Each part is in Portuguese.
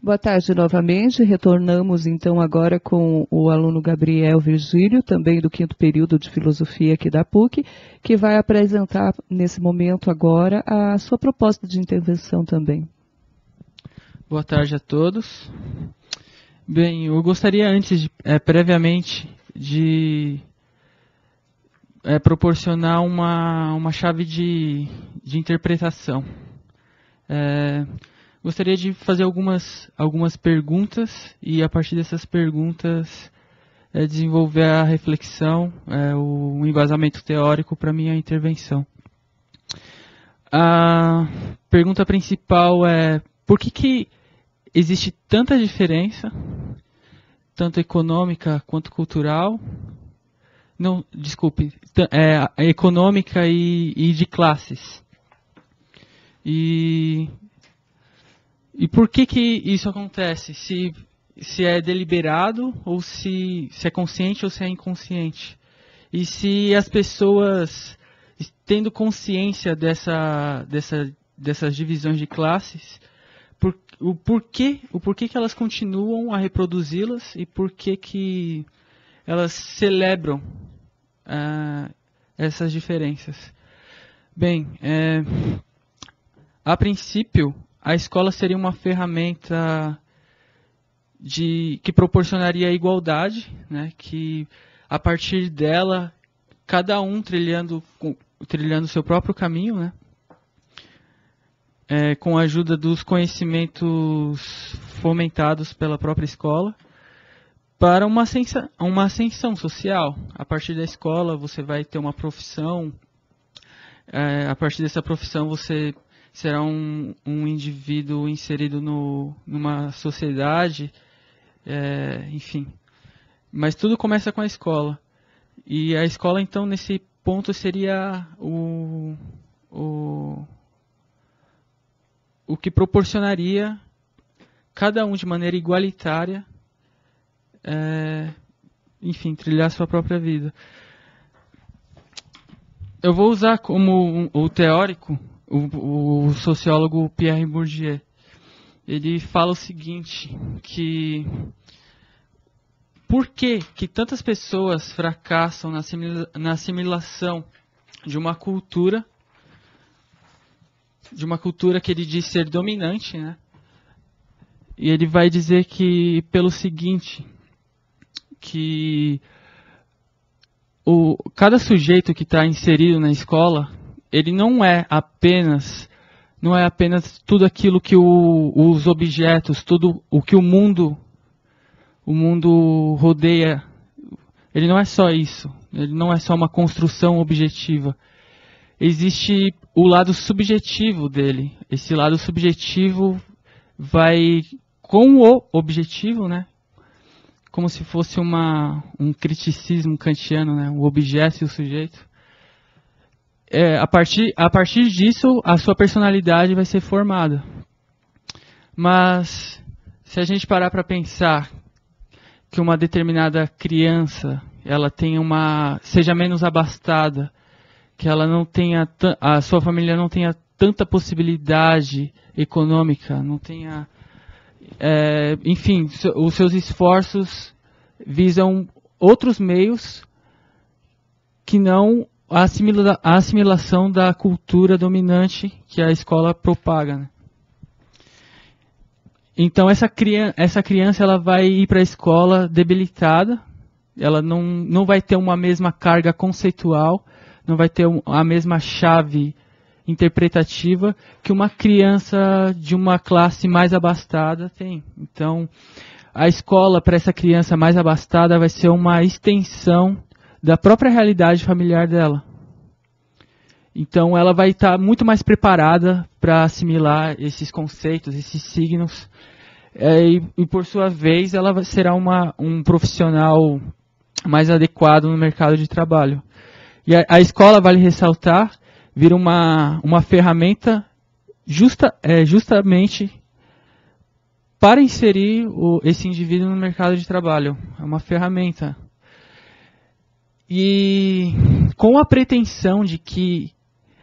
Boa tarde novamente. Retornamos então agora com o aluno Gabriel Virgílio, também do 5º período de Filosofia aqui da PUC, que vai apresentar nesse momento agora a sua proposta de intervenção também. Boa tarde a todos. Bem, eu gostaria antes, previamente, de proporcionar uma chave de interpretação. Gostaria de fazer algumas perguntas e, a partir dessas perguntas, desenvolver a reflexão, o embasamento teórico para minha intervenção. A pergunta principal é: por que existe tanta diferença, tanto econômica quanto cultural? Não, desculpe, econômica e de classes. E por que isso acontece? Se é deliberado, ou se é consciente ou se é inconsciente. E se as pessoas, tendo consciência dessas divisões de classes, o porquê que elas continuam a reproduzi-las e por que elas celebram essas diferenças. Bem, a princípio, a escola seria uma ferramenta que proporcionaria a igualdade, né, que a partir dela, cada um trilhando o seu próprio caminho, né, com a ajuda dos conhecimentos fomentados pela própria escola, para uma ascensão social. A partir da escola você vai ter uma profissão, a partir dessa profissão você será um indivíduo inserido numa sociedade, enfim. Mas tudo começa com a escola. E a escola, então, nesse ponto, seria o que proporcionaria cada um de maneira igualitária, enfim, trilhar sua própria vida. Eu vou usar como o teórico o sociólogo Pierre Bourdieu. Ele fala o seguinte, que por que tantas pessoas fracassam na assimilação de uma cultura que ele diz ser dominante, né? E ele vai dizer que pelo seguinte, que cada sujeito que está inserido na escola, ele não é apenas tudo aquilo que os objetos, tudo o que o mundo rodeia. Ele não é só isso. Ele não é só uma construção objetiva. Existe o lado subjetivo dele. Esse lado subjetivo vai com o objetivo, né? Como se fosse um criticismo kantiano, né? O objeto e o sujeito. A partir disso, a sua personalidade vai ser formada. Mas, se a gente parar para pensar que uma determinada criança ela seja menos abastada, que ela não tenha a sua família não tenha tanta possibilidade econômica, não tenha, enfim, os seus esforços visam outros meios que não a assimilação da cultura dominante que a escola propaga, né? Então essa criança ela vai ir para a escola debilitada, ela não vai ter uma mesma carga conceitual, não vai ter a mesma chave interpretativa que uma criança de uma classe mais abastada tem. Então a escola para essa criança mais abastada vai ser uma extensão da própria realidade familiar dela. Então ela vai estar muito mais preparada para assimilar esses conceitos, esses signos, e por sua vez ela será um profissional mais adequado no mercado de trabalho. E a escola, vale ressaltar, vira uma ferramenta justamente para inserir esse indivíduo no mercado de trabalho. É uma ferramenta. E com a pretensão de que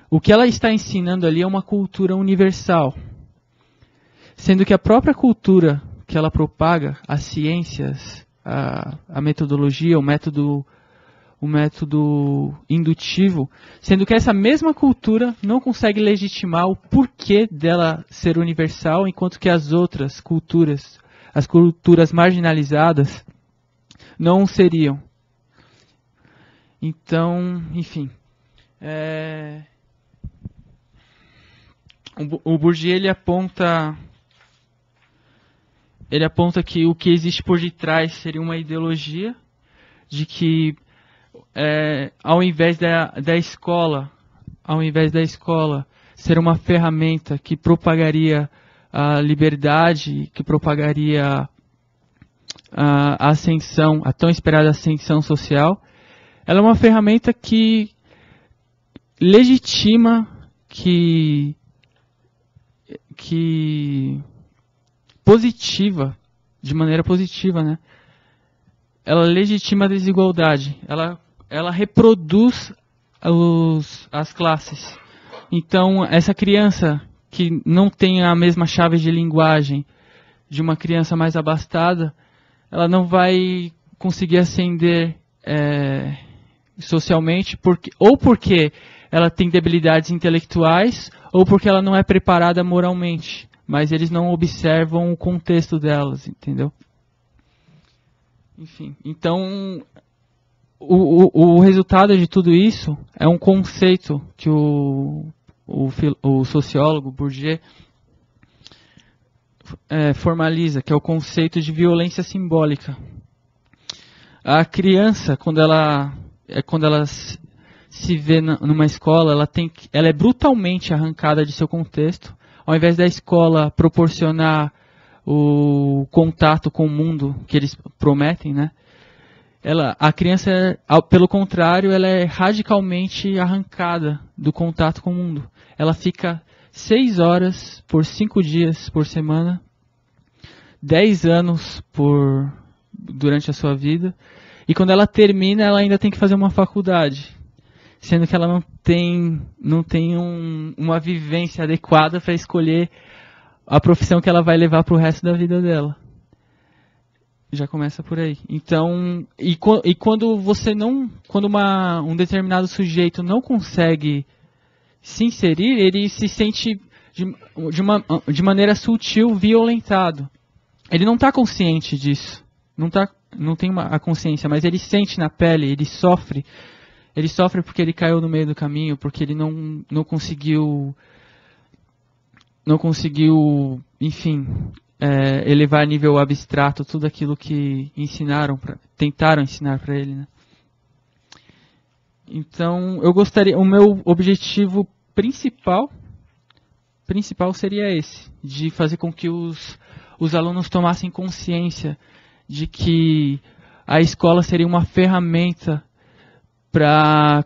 o que ela está ensinando ali é uma cultura universal. Sendo que a própria cultura que ela propaga, as ciências, a metodologia, o método indutivo, sendo que essa mesma cultura não consegue legitimar o porquê dela ser universal, enquanto que as outras culturas, as culturas marginalizadas, não seriam. Então, enfim, o Bourdieu ele aponta que o que existe por detrás seria uma ideologia de que ao invés da escola ser uma ferramenta que propagaria a liberdade, que propagaria a ascensão, a tão esperada ascensão social, ela é uma ferramenta que legitima, que positiva, de maneira positiva, né? Ela legitima a desigualdade, ela reproduz as classes. Então, essa criança que não tem a mesma chave de linguagem de uma criança mais abastada, ela não vai conseguir ascender socialmente, ou porque ela tem debilidades intelectuais, ou porque ela não é preparada moralmente. Mas eles não observam o contexto delas, entendeu? Enfim, então o resultado de tudo isso é um conceito que o sociólogo Bourdieu formaliza, que é o conceito de violência simbólica. A criança, quando ela se vê numa escola, ela é brutalmente arrancada de seu contexto. Ao invés da escola proporcionar o contato com o mundo que eles prometem, né? A criança, pelo contrário, ela é radicalmente arrancada do contato com o mundo. Ela fica 6 horas por 5 dias por semana, 10 anos durante a sua vida, e quando ela termina, ela ainda tem que fazer uma faculdade, sendo que ela não tem uma vivência adequada para escolher a profissão que ela vai levar para o resto da vida dela. Já começa por aí. Então, quando um determinado sujeito não consegue se inserir, ele se sente de maneira sutil violentado. Ele não está consciente disso, não tem a consciência, mas ele sente na pele, ele sofre. Ele sofre porque ele caiu no meio do caminho, porque ele não conseguiu, enfim, elevar a nível abstrato tudo aquilo que tentaram ensinar para ele, né? Então, o meu objetivo principal seria esse, de fazer com que os alunos tomassem consciência de que a escola seria uma ferramenta para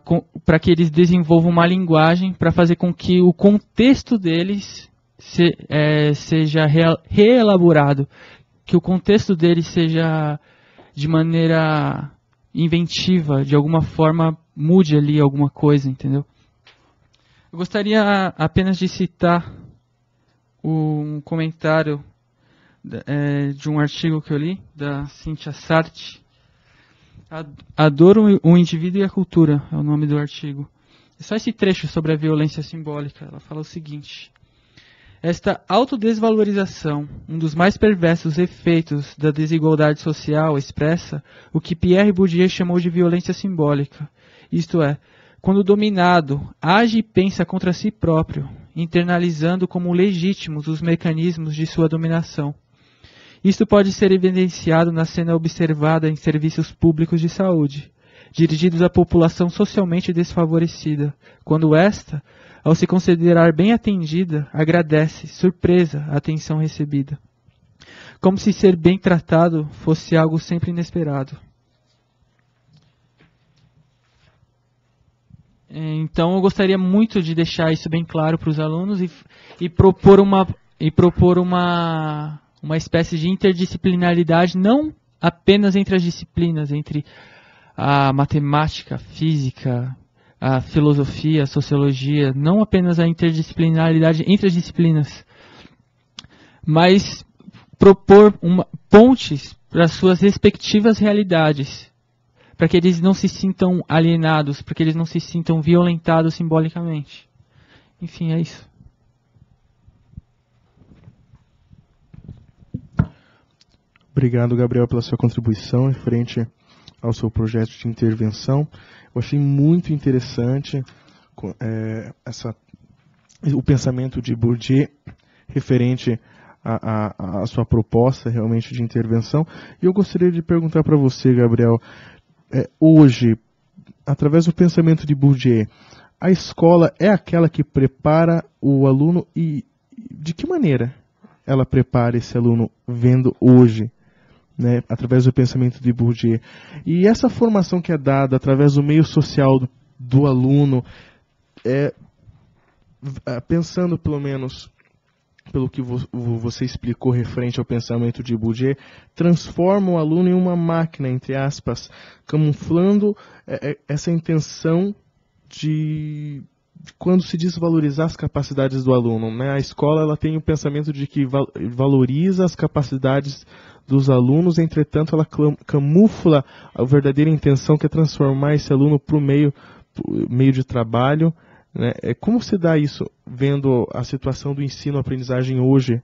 que eles desenvolvam uma linguagem, para fazer com que o contexto deles seja reelaborado, que o contexto deles seja de maneira inventiva, de alguma forma mude ali alguma coisa, entendeu? Eu gostaria apenas de citar um comentário de um artigo que eu li, da Cynthia Sartre. A dor, o indivíduo e a cultura é o nome do artigo. É só esse trecho sobre a violência simbólica. Ela fala o seguinte: esta autodesvalorização, um dos mais perversos efeitos da desigualdade social, expressa o que Pierre Bourdieu chamou de violência simbólica. Isto é, quando o dominado age e pensa contra si próprio, internalizando como legítimos os mecanismos de sua dominação. Isto pode ser evidenciado na cena observada em serviços públicos de saúde, dirigidos à população socialmente desfavorecida, quando esta, ao se considerar bem atendida, agradece, surpresa, a atenção recebida. Como se ser bem tratado fosse algo sempre inesperado. Então eu gostaria muito de deixar isso bem claro para os alunos e propor uma espécie de interdisciplinaridade, não apenas entre as disciplinas, entre a matemática, a física, a filosofia, a sociologia, não apenas a interdisciplinaridade entre as disciplinas, mas propor pontes para suas respectivas realidades, para que eles não se sintam alienados, para que eles não se sintam violentados simbolicamente. Enfim, é isso. Obrigado, Gabriel, pela sua contribuição referente ao seu projeto de intervenção. Eu achei muito interessante o pensamento de Bourdieu referente à sua proposta realmente de intervenção. E eu gostaria de perguntar para você, Gabriel, hoje, através do pensamento de Bourdieu, a escola é aquela que prepara o aluno e de que maneira ela prepara esse aluno vendo hoje, né, através do pensamento de Bourdieu? E essa formação que é dada através do meio social do aluno, pensando pelo menos pelo que você explicou referente ao pensamento de Bourdieu, transforma o aluno em uma máquina, entre aspas, camuflando essa intenção de quando se desvalorizar as capacidades do aluno, né? A escola ela tem o pensamento de que valoriza as capacidades dos alunos, entretanto ela camufla a verdadeira intenção, que é transformar esse aluno para o meio de trabalho, né? Como se dá isso, vendo a situação do ensino-aprendizagem hoje?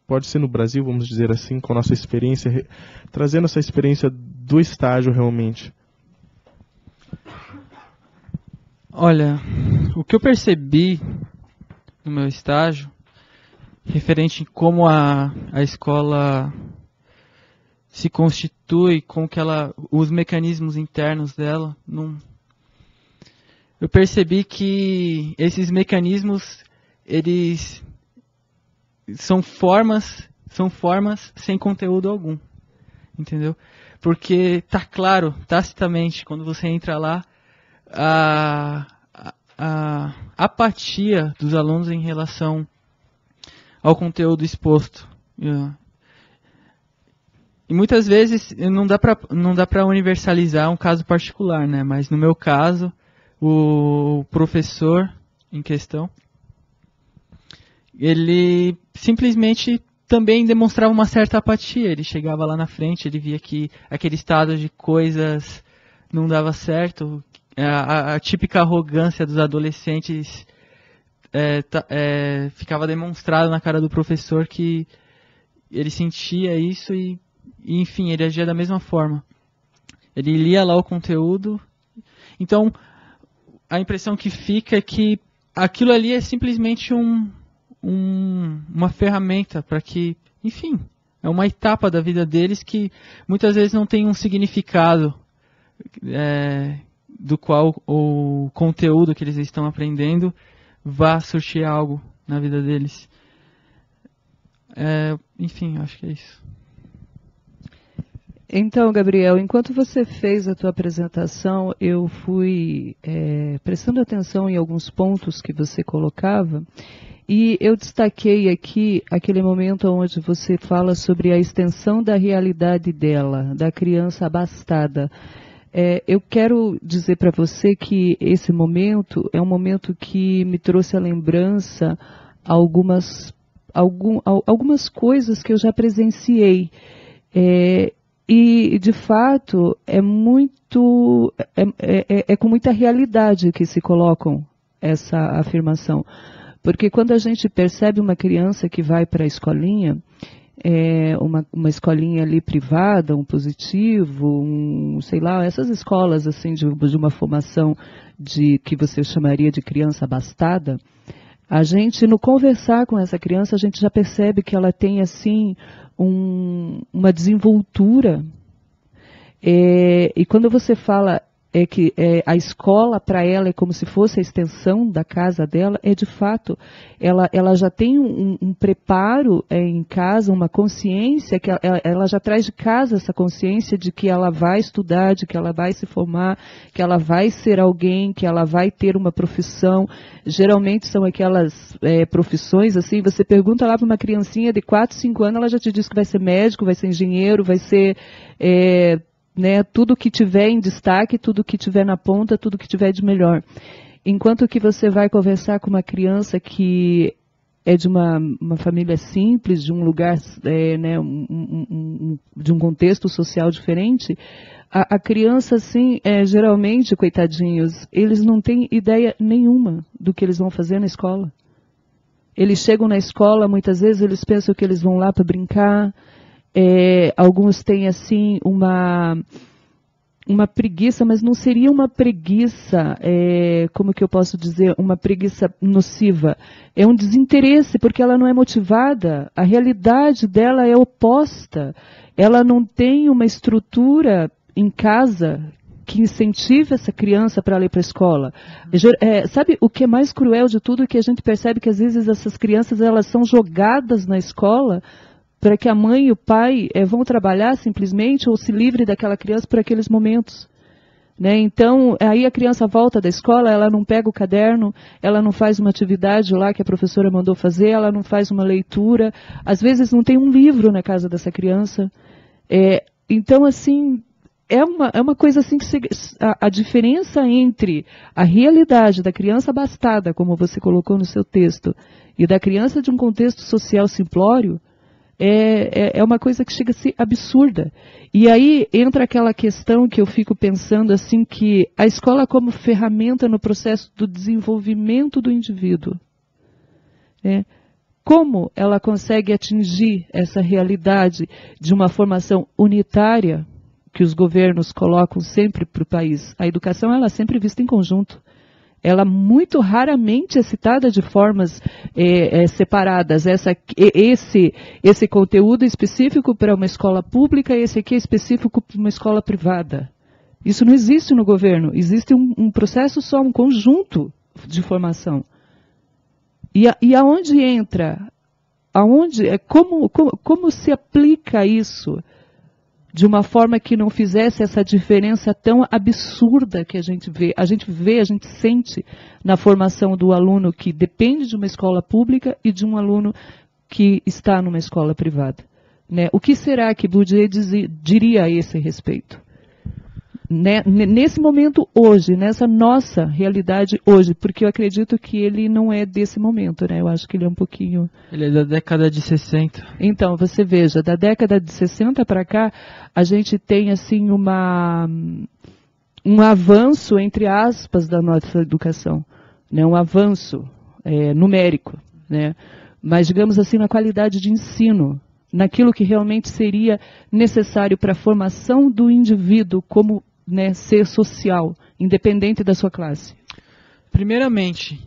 Pode ser no Brasil, vamos dizer assim, com a nossa experiência, trazendo essa experiência do estágio realmente. Olha, o que eu percebi no meu estágio, referente em como a escola se constitui, como que os mecanismos internos dela, eu percebi que esses mecanismos, eles são formas sem conteúdo algum, entendeu? Porque tá claro, tacitamente, quando você entra lá, a apatia dos alunos em relação ao conteúdo exposto. E muitas vezes não dá para universalizar um caso particular, né? Mas no meu caso, o professor em questão, ele simplesmente também demonstrava uma certa apatia. Ele chegava lá na frente, ele via que aquele estado de coisas não dava certo. A típica arrogância dos adolescentes ficava demonstrado na cara do professor, que ele sentia isso e, enfim, ele agia da mesma forma. Ele lia lá o conteúdo. Então, a impressão que fica é que aquilo ali é simplesmente uma ferramenta para que, enfim, é uma etapa da vida deles que muitas vezes não tem um significado do qual o conteúdo que eles estão aprendendo vá surtir algo na vida deles. Enfim, acho que é isso. Então, Gabriel, enquanto você fez a tua apresentação, eu fui prestando atenção em alguns pontos que você colocava, e eu destaquei aqui aquele momento onde você fala sobre a extensão da realidade dela, da criança abastada. Eu quero dizer para você que esse momento é um momento que me trouxe à lembrança algumas coisas que eu já presenciei. E, de fato, é com muita realidade que se colocam essa afirmação. Porque quando a gente percebe uma criança que vai para a escolinha, uma escolinha ali privada, um positivo, sei lá, essas escolas assim de uma formação que você chamaria de criança abastada, a gente, no conversar com essa criança, a gente já percebe que ela tem assim uma desenvoltura. E quando você fala que a escola para ela é como se fosse a extensão da casa dela, de fato, ela já tem um preparo em casa, uma consciência, que ela já traz de casa essa consciência de que ela vai estudar, de que ela vai se formar, que ela vai ser alguém, que ela vai ter uma profissão. Geralmente são aquelas profissões, assim, você pergunta lá para uma criancinha de 4, 5 anos, ela já te diz que vai ser médico, vai ser engenheiro, vai ser... tudo que tiver em destaque, tudo que tiver na ponta, tudo que tiver de melhor. Enquanto que você vai conversar com uma criança que é de uma família simples, de um lugar, né, de um contexto social diferente, a criança, assim, geralmente, coitadinhos, eles não têm ideia nenhuma do que eles vão fazer na escola. Eles chegam na escola, muitas vezes eles pensam que eles vão lá para brincar. Alguns têm, assim, uma preguiça, mas não seria uma preguiça, como que eu posso dizer, uma preguiça nociva. É um desinteresse, porque ela não é motivada, a realidade dela é oposta. Ela não tem uma estrutura em casa que incentive essa criança para ir para a escola. Sabe o que é mais cruel de tudo? É que a gente percebe que às vezes essas crianças elas são jogadas na escola para que a mãe e o pai vão trabalhar simplesmente ou se livre daquela criança por aqueles momentos. Né? Então, aí a criança volta da escola, ela não pega o caderno, ela não faz uma atividade lá que a professora mandou fazer, ela não faz uma leitura, às vezes não tem um livro na casa dessa criança. Então, assim, é uma coisa assim que a diferença entre a realidade da criança abastada, como você colocou no seu texto, e da criança de um contexto social simplório, é uma coisa que chega a ser absurda. E aí entra aquela questão que eu fico pensando assim, que a escola como ferramenta no processo do desenvolvimento do indivíduo. Como ela consegue atingir essa realidade de uma formação unitária que os governos colocam sempre para o país? A educação ela é sempre vista em conjunto. Ela muito raramente é citada de formas separadas. Esse conteúdo específico para uma escola pública, esse aqui é específico para uma escola privada. Isso não existe no governo. Existe um processo só, um conjunto de formação. E aonde entra? Como se aplica isso? De uma forma que não fizesse essa diferença tão absurda que a gente vê, a gente sente na formação do aluno que depende de uma escola pública e de um aluno que está numa escola privada. Né? O que será que Bourdieu diria a esse respeito? Né? Nesse momento hoje, nessa nossa realidade hoje, porque eu acredito que ele não é desse momento, né? Eu acho que ele é um pouquinho... Ele é da década de 60. Então, você veja, da década de 60 para cá, a gente tem assim um avanço, entre aspas, da nossa educação. Né? Um avanço numérico, né? Mas, digamos assim, na qualidade de ensino, naquilo que realmente seria necessário para a formação do indivíduo como ser social, independente da sua classe. Primeiramente,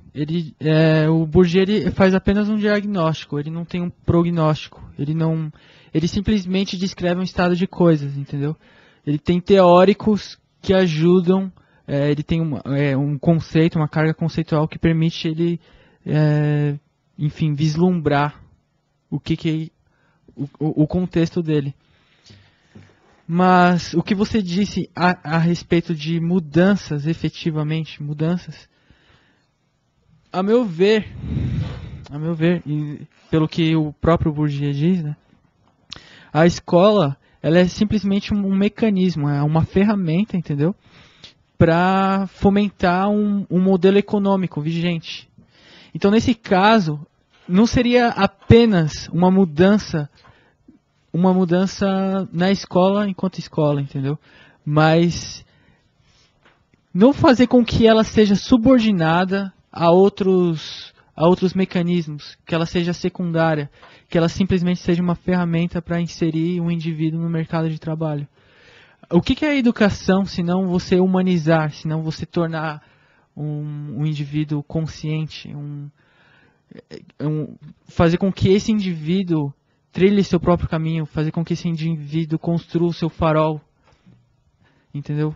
o Bourdieu ele faz apenas um diagnóstico, ele não tem um prognóstico, ele simplesmente descreve um estado de coisas, entendeu? Ele tem teóricos que ajudam, ele tem um conceito, uma carga conceitual que permite ele, enfim, vislumbrar o contexto dele. Mas o que você disse a respeito de mudanças, efetivamente, a meu ver, e pelo que o próprio Bourdieu diz, né, a escola ela é simplesmente um mecanismo, é uma ferramenta, entendeu? Para fomentar um modelo econômico vigente. Então, nesse caso, não seria apenas uma mudança na escola enquanto escola, entendeu? Mas não fazer com que ela seja subordinada a outros mecanismos, que ela seja secundária, que ela simplesmente seja uma ferramenta para inserir um indivíduo no mercado de trabalho. O que é a educação, se não você humanizar, se não você tornar um indivíduo consciente, fazer com que esse indivíduo trilhe seu próprio caminho, fazer com que esse indivíduo construa o seu farol, entendeu?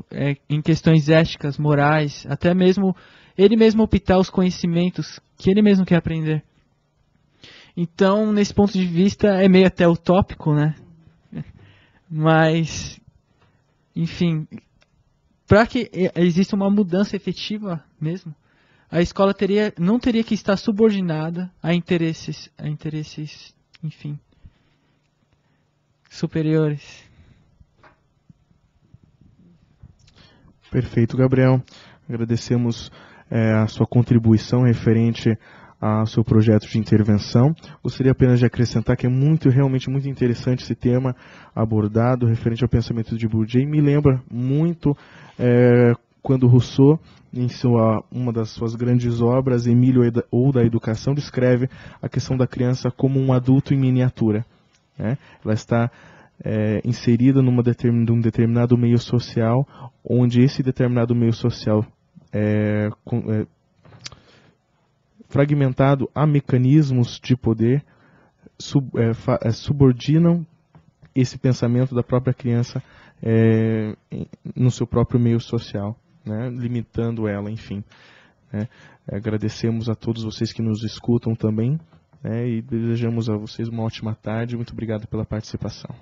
Em questões éticas, morais, até mesmo ele mesmo optar os conhecimentos que ele mesmo quer aprender. Então, nesse ponto de vista, é meio até utópico, né? Mas, enfim, para que exista uma mudança efetiva mesmo, a escola não teria que estar subordinada a interesses, enfim, superiores. Perfeito, Gabriel. Agradecemos a sua contribuição referente ao seu projeto de intervenção. Gostaria apenas de acrescentar que é realmente muito interessante esse tema abordado referente ao pensamento de Bourdieu. Me lembra muito quando Rousseau, em uma das suas grandes obras, Emílio ou da Educação, descreve a questão da criança como um adulto em miniatura. Né? Ela está inserida num determinado meio social, onde esse determinado meio social fragmentado a mecanismos de poder subordinam esse pensamento da própria criança no seu próprio meio social, né, limitando ela, enfim. Né. Agradecemos a todos vocês que nos escutam também, né, e desejamos a vocês uma ótima tarde. Muito obrigado pela participação.